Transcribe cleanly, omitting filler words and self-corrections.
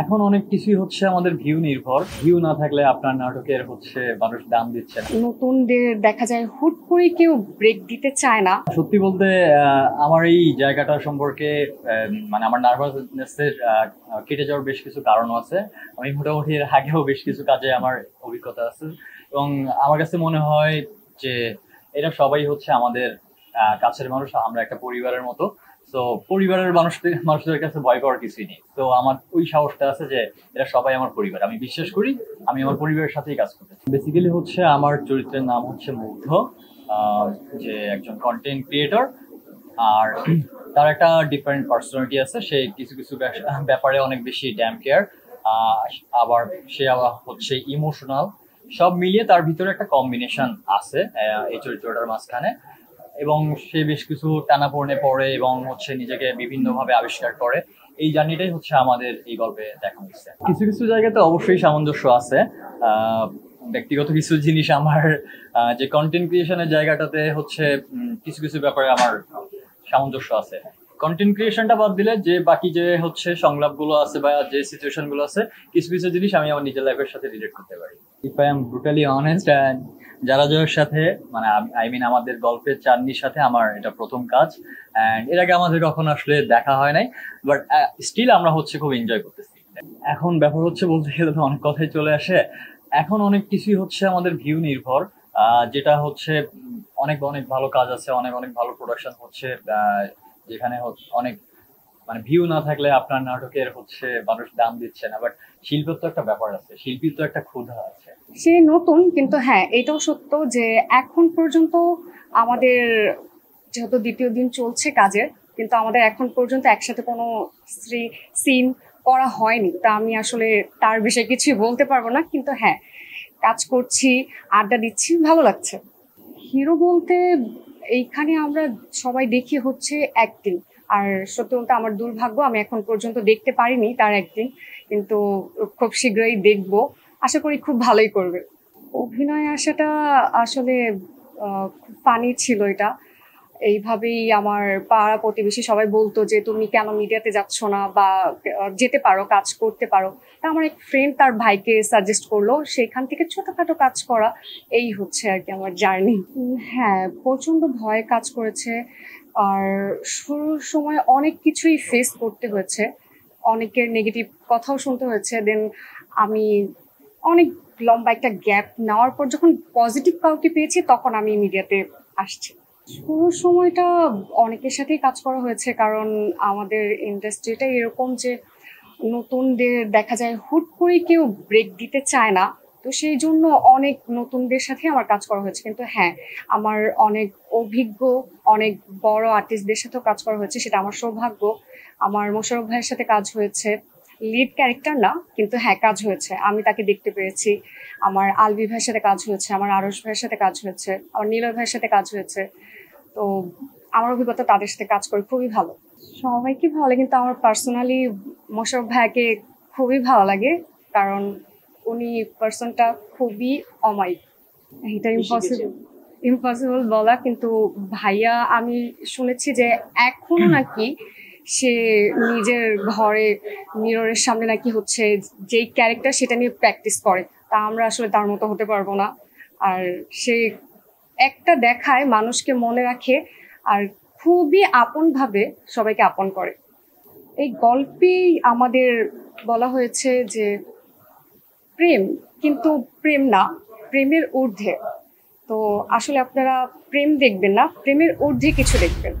এখন অনেক কিছুই হচ্ছে আমাদের ভিউ নির্ভর। ভিউ না থাকলে আপনার নাটকের হচ্ছে মানুষ দাম দিচ্ছে না। নতুনদের দেখা যায় হুট করে কেউ ব্রেক দিতে চায় না। সত্যি বলতে আমার এই জায়গাটা সম্পর্কে মানে আমার নার্ভাসনেসের কেটে যাওয়ার বেশ কিছু কারণ আছে। আমি মোটামুটি এর আগেও বেশ কিছু কাজে আমার অভিজ্ঞতা আছে, এবং আমার কাছে মনে হয় যে এরা সবাই হচ্ছে আমাদের কাছের মানুষ। আমরা একটা পরিবারের মতো। তো পরিবারের মানুষদের কাছে ভয় পাওয়ার কিছুই নেই। তো আমার ওই সাহসটা আছে যে এরা সবাই আমার পরিবার। আমি বিশ্বাস করি আমি আমার পরিবারের সাথেই কাজ করতে। বেসিক্যালি হচ্ছে আমার চরিত্রের নাম হচ্ছে মুগ্ধ, আহ, যে একজন কন্টেন্ট ক্রিয়েটর। আর তার একটা ডিফারেন্ট পার্সোনালিটি আছে। সে কিছু কিছু ব্যাপারে অনেক বেশি ড্যাম কেয়ার, আবার সে আবার হচ্ছে ইমোশনাল। সব মিলিয়ে তার ভিতরে একটা কম্বিনেশন আছে এই চরিত্রটার মাঝখানে। এবং সে বেশ কিছু টানাপোড়েনে পড়ে এবং হচ্ছে নিজেকে বিভিন্ন ভাবে আবিষ্কার করে। এই জার্নিটাই হচ্ছে আমাদের এই গল্পে দেখা হচ্ছে। কিছু কিছু জায়গাতে অবশ্যই সামঞ্জস্য আছে। আহ, ব্যক্তিগত কিছু জিনিস আমার যে কন্টেন্ট ক্রিয়েশনের জায়গাটাতে হচ্ছে কিছু কিছু ব্যাপারে আমার সামঞ্জস্য আছে। কন্টেন্ট ক্রিয়েশনটা বাদ দিলে যে বাকি যে হচ্ছে সংলাপগুলো আছে বা যে সিচুয়েশন গুলো আছে, কিছু কিছু জিনিস আমি আমার নিজের লাইফের সাথে রিলেট করতে পারি। If I am brutally honest, যারা যার সাথে মানে আই মিন আমাদের গল্পের চাঁদনির সাথে আমার এটা প্রথম কাজ। অ্যান্ড এর আগে আমাদের কখনো আসলে দেখা হয় নাই, বাট স্টিল আমরা হচ্ছে খুব এনজয় করতেছি। এখন ব্যাপার হচ্ছে বলতে গেলে তো অনেক কথাই চলে আসে। এখন অনেক কিছুই হচ্ছে আমাদের ভিউ নির্ভর, যেটা হচ্ছে অনেক অনেক ভালো কাজ আছে, অনেক অনেক ভালো প্রোডাকশন হচ্ছে, যেখানে অনেক মানে ভিউ না থাকলে আপনার নাটকের হচ্ছে মানুষ দাম দিচ্ছে না। বাট শিল্পের তো একটা ব্যাপার আছে, শিল্পীর তো একটা ক্ষুধা আছে। সে নতুন, কিন্তু হ্যাঁ এটাও সত্য যে এখন পর্যন্ত আমাদের যেহেতু দ্বিতীয় দিন চলছে কাজের, কিন্তু আমাদের এখন পর্যন্ত একসাথে কোনো সিন করা হয়নি। তা আমি আসলে তার বিষয়ে কিছুই বলতে পারবো না, কিন্তু হ্যাঁ কাজ করছি, আড্ডা দিচ্ছি, ভালো লাগছে। হিরো বলতে এইখানে আমরা সবাই দেখি হচ্ছে অ্যাক্টিং। আর সত্যি বলতে আমার দুর্ভাগ্য, আমি এখন পর্যন্ত দেখতে পারিনি তার অ্যাক্টিং, কিন্তু খুব শীঘ্রই দেখবো। আশা করি খুব ভালোই করবে। অভিনয়ে আসাটা আসলে খুব ফানি ছিল এটা। এইভাবেই আমার পাড়া প্রতিবেশী সবাই বলতো যে তুমি কেন মিডিয়াতে যাচ্ছ না, বা যেতে পারো, কাজ করতে পারো। তা আমার এক ফ্রেন্ড তার ভাইকে সাজেস্ট করলো, সেখান থেকে ছোটখাটো কাজ করা। এই হচ্ছে আর কি আমার জার্নি। হ্যাঁ, প্রচন্ড ভয় কাজ করেছে। আর শুরুর সময় অনেক কিছুই ফেস করতে হয়েছে, অনেকের নেগেটিভ কথাও শুনতে হয়েছে। দেন আমি অনেক লম্বা একটা গ্যাপ নেওয়ার পর যখন পজিটিভ কাউকে পেয়েছি, তখন আমি মিডিয়াতে আসছি। শুরুর সময়টা অনেকের সাথেই কাজ করা হয়েছে, কারণ আমাদের ইন্ডাস্ট্রিটা এরকম যে নতুনদের দেখা যায় হুট করে কেউ ব্রেক দিতে চায় না। তো সেই জন্য অনেক নতুনদের সাথে আমার কাজ করা হয়েছে, কিন্তু হ্যাঁ আমার অনেক অভিজ্ঞ, অনেক বড় আর্টিস্টদের সাথেও কাজ করা হয়েছে, সেটা আমার সৌভাগ্য। আমার মোশাররফ ভাইয়ের সাথে কাজ হয়েছে, লিড ক্যারেক্টার না, কিন্তু হ্যাঁ কাজ হয়েছে, আমি তাকে দেখতে পেরেছি। আমার আলভি ভাইয়ের সাথে কাজ হয়েছে, আমার আরশ ভাইয়ের সাথে কাজ হয়েছে, আমার নীলয় ভাইয়ের সাথে কাজ হয়েছে। তো আমার অভিজ্ঞতা তাদের সাথে কাজ করে খুবই ভালো। সবাইকে ভালো লাগে, কিন্তু আমার পার্সোনালি মোশাররফ ভাইয়াকে খুবই ভালো লাগে, কারণ উনি পার্সনটা খুবই অমায়িক। এটা ইম্পসিবল ইম্পসিবল বলা, কিন্তু ভাইয়া আমি শুনেছি যে এখনো নাকি সে নিজের ঘরে মিররের সামনে নাকি হচ্ছে যেই ক্যারেক্টার সেটা নিয়ে প্র্যাকটিস করে। তা আমরা আসলে তার মতো হতে পারবো না। আর সে একটা দেখায়, মানুষকে মনে রাখে, আর খুবই আপন ভাবে সবাইকে আপন করে। এই গল্পেই আমাদের বলা হয়েছে যে প্রেম, কিন্তু প্রেম না, প্রেমের ঊর্ধ্বে। তো আসলে আপনারা প্রেম দেখবেন না, প্রেমের ঊর্ধ্বে কিছু দেখবেন।